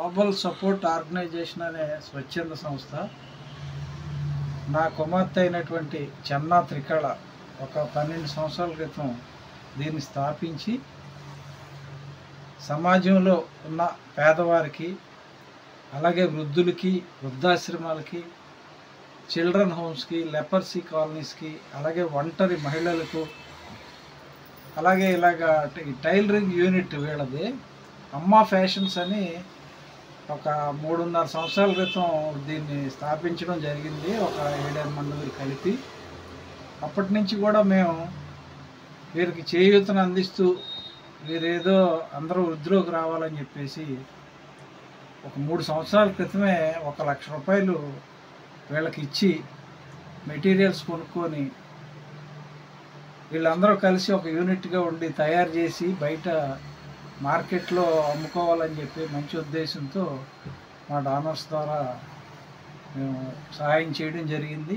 Global support organisation అనే స్వచ్ఛంద సంస్థ నా కుమార్తె అయినటువంటి చెన్నా త్రికళ ఒక 12 సంవత్సరాల క్రితం దీన్ని స్థాపించి సమాజంలో ఉన్న పేదవారికి, అలాగే వృద్ధులకి, వృద్ధాశ్రమాలకి, చిల్డ్రన్ హోమ్స్కి, లెపర్సీ కాలనీస్కి, అలాగే ఒంటరి మహిళలకు, అలాగే ఇలాగా టైలరింగ్ యూనిట్ వీళ్ళది అమ్మా ఫ్యాషన్స్ అని ఒక 3.5 సంవత్సరాల క్రితం దీన్ని స్థాపించడం జరిగింది, ఒక 7-8 మంది కలిపి. అప్పటి నుంచి కూడా మేము వీరికి చేయూతను అందిస్తూ వీరేదో అందరూ వృద్ధిలోకి రావాలని చెప్పేసి ఒక 3 సంవత్సరాల క్రితమే 1 లక్ష రూపాయలు వీళ్ళకి ఇచ్చి మెటీరియల్స్ కొనుక్కొని వీళ్ళందరూ కలిసి ఒక యూనిట్గా ఉండి తయారు చేసి బయట మార్కెట్లో అమ్ముకోవాలని చెప్పి మంచి ఉద్దేశంతో మా డానర్స్ ద్వారా మేము సహాయం చేయడం జరిగింది.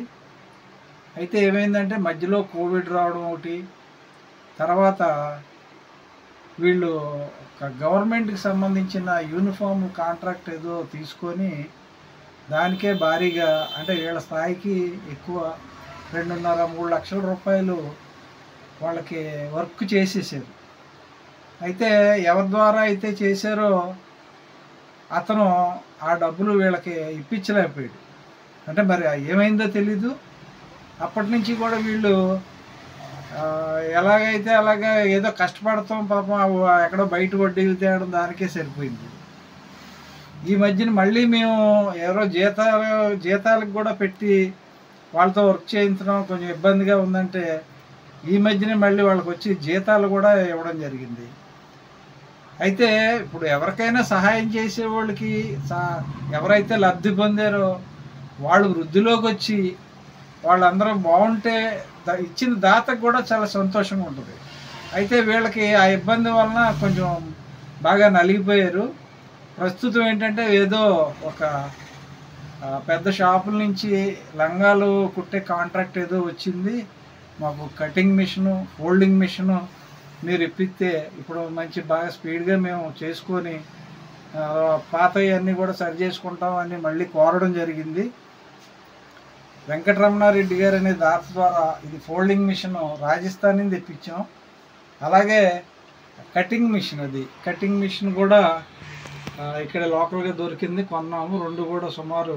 అయితే ఏమైందంటే మధ్యలో కోవిడ్ రావడం ఒకటి, తర్వాత వీళ్ళు గవర్నమెంట్కి సంబంధించిన యూనిఫామ్ కాంట్రాక్ట్ ఏదో తీసుకొని దానికే భారీగా, అంటే వీళ్ళ స్థాయికి ఎక్కువ 2.5-3 లక్షల రూపాయలు వాళ్ళకి వర్క్ చేసేసారు. అయితే ఎవరి ద్వారా అయితే చేశారో అతను ఆ డబ్బులు వీళ్ళకి ఇప్పించలేకపోయాడు. అంటే మరి ఏమైందో తెలీదు. అప్పటి నుంచి కూడా వీళ్ళు ఎలాగైతే అలాగా ఏదో కష్టపడతాం పాపం, ఎక్కడో బయట వడ్డీలు తేయడం దానికే సరిపోయింది. ఈ మధ్యన మళ్ళీ మేము ఎవరో జీతాలకు కూడా పెట్టి వాళ్ళతో వర్క్ చేయించడం కొంచెం ఇబ్బందిగా ఉందంటే ఈ మధ్యనే మళ్ళీ వాళ్ళకి వచ్చి జీతాలు కూడా ఇవ్వడం జరిగింది. అయితే ఇప్పుడు ఎవరికైనా సహాయం చేసే వాళ్ళకి ఎవరైతే లబ్ధి పొందారో వాళ్ళు వృద్ధిలోకి వచ్చి వాళ్ళందరూ బాగుంటే ఇచ్చిన దాతకు కూడా చాలా సంతోషంగా ఉంటుంది. అయితే వీళ్ళకి ఆ ఇబ్బంది వలన కొంచెం బాగా నలిగిపోయారు. ప్రస్తుతం ఏంటంటే ఏదో ఒక పెద్ద షాపుల నుంచి లంగాలు కుట్టే కాంట్రాక్ట్ ఏదో వచ్చింది, మాకు కటింగ్ మిషను, ఫోల్డింగ్ మిషను మీరు ఇప్పిస్తే ఇప్పుడు మంచి బాగా స్పీడ్గా మేము చేసుకొని పాతవన్నీ కూడా సరి చేసుకుంటామని మళ్ళీ కోరడం జరిగింది. వెంకటరమణారెడ్డి గారు అనే దాత ద్వారా ఇది ఫోల్డింగ్ మిషన్ రాజస్థాన్ నుంచి తెప్పించాం. అలాగే కటింగ్ మిషన్, అది కటింగ్ మిషన్ కూడా ఇక్కడ లోకల్గా దొరికింది, కొన్నాము. 2 కూడా సుమారు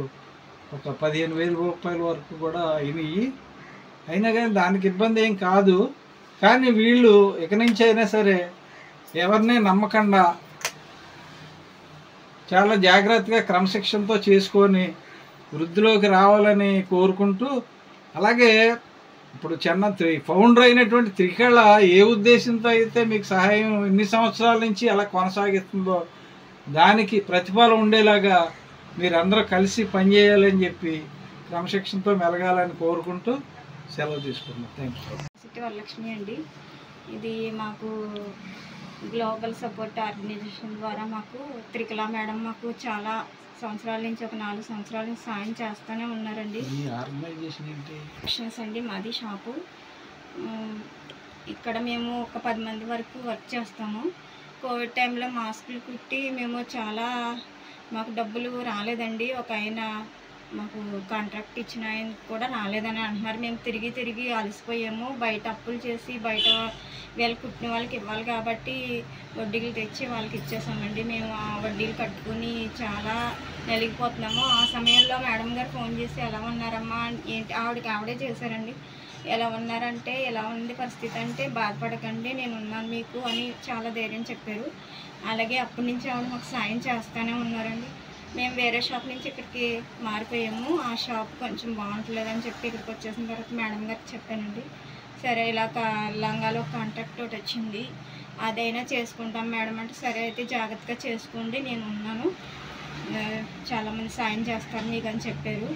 ఒక 15,000 రూపాయల వరకు కూడా అయినాయి. అయినా కానీ దానికి ఇబ్బంది ఏం కాదు. కానీ వీళ్ళు ఇక నుంచి అయినా సరే ఎవరిని నమ్మకుండా చాలా జాగ్రత్తగా క్రమశిక్షణతో చేసుకొని వృద్ధిలోకి రావాలని కోరుకుంటూ, అలాగే ఇప్పుడు ఫౌండర్ అయినటువంటి త్రికళ ఏ ఉద్దేశంతో అయితే మీకు సహాయం ఇన్ని సంవత్సరాల నుంచి అలా కొనసాగిస్తుందో దానికి ప్రతిఫలం ఉండేలాగా మీరందరూ కలిసి పనిచేయాలని చెప్పి క్రమశిక్షణతో మెలగాలని కోరుకుంటూ సెలవు తీసుకున్నాం. Thank you. వరలక్ష్మి అండి. ఇది మాకు గ్లోబల్ సపోర్ట్ ఆర్గనైజేషన్ ద్వారా మాకు త్రికళ మేడం మాకు చాలా సంవత్సరాల నుంచి, ఒక 4 సంవత్సరాల నుంచి సాయం చేస్తూనే ఉన్నారండి. అండి మాది షాపు. ఇక్కడ మేము ఒక 10 మంది వరకు వర్క్ చేస్తాము. కోవిడ్ టైంలో మాస్కులు కుట్టి మేము చాలా, మాకు డబ్బులు రాలేదండి. ఒక ఆయన మాకు కాంట్రాక్ట్ ఇచ్చిన ఆయన కూడా రాలేదని అంటున్నారు. మేము తిరిగి అలసిపోయాము. బయట అప్పులు చేసి బయట వీళ్ళు కుట్టిన వాళ్ళకి ఇవ్వాలి కాబట్టి వడ్డీలు తెచ్చి వాళ్ళకి ఇచ్చేసామండి. మేము ఆ వడ్డీలు కట్టుకుని చాలా నలిగిపోతున్నాము. ఆ సమయంలో మేడం గారు ఫోన్ చేసి ఎలా ఉన్నారమ్మా ఏంటి, ఆవిడే చేశారండి. ఎలా ఉన్నారంటే, ఎలా ఉంది పరిస్థితి అంటే, బాధపడకండి నేను ఉన్నాను మీకు అని చాలా ధైర్యం చెప్పారు. అలాగే అప్పటి నుంచి ఆవిడ మాకు సాయం చేస్తూనే ఉన్నారండి. మేము వేరే షాప్ నుంచి ఇక్కడికి మారిపోయాము. ఆ షాప్ కొంచెం బాగుంటలేదని చెప్పి ఇక్కడికి వచ్చేసిన తర్వాత మేడం గారికి చెప్పానండి. సరే ఇలా లంగాలో కాంట్రాక్ట్ ఒకటి వచ్చింది, అదైనా చేసుకుంటాం మేడం అంటే, సరే అయితే జాగ్రత్తగా చేసుకోండి నేను ఉన్నాను, చాలామంది సాయం చేస్తారు మీకు అని చెప్పారు.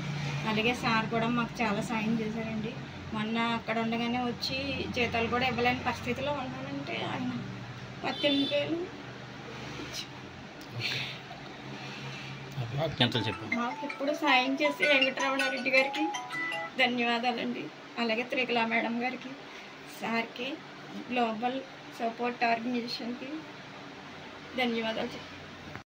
అలాగే సార్ కూడా మాకు చాలా సాయం చేశారండి. మొన్న అక్కడ ఉండగానే వచ్చి జీతాలు కూడా ఇవ్వలేని పరిస్థితిలో ఉన్నానంటే ఆయన 18,000 మాకు ఇప్పుడు సాయం చేసి వెంకటరమణారెడ్డి గారికి ధన్యవాదాలండి. అలాగే త్రికళ మేడం గారికి, సార్కి, గ్లోబల్ సపోర్ట్ ఆర్గనైజేషన్కి ధన్యవాదాలు.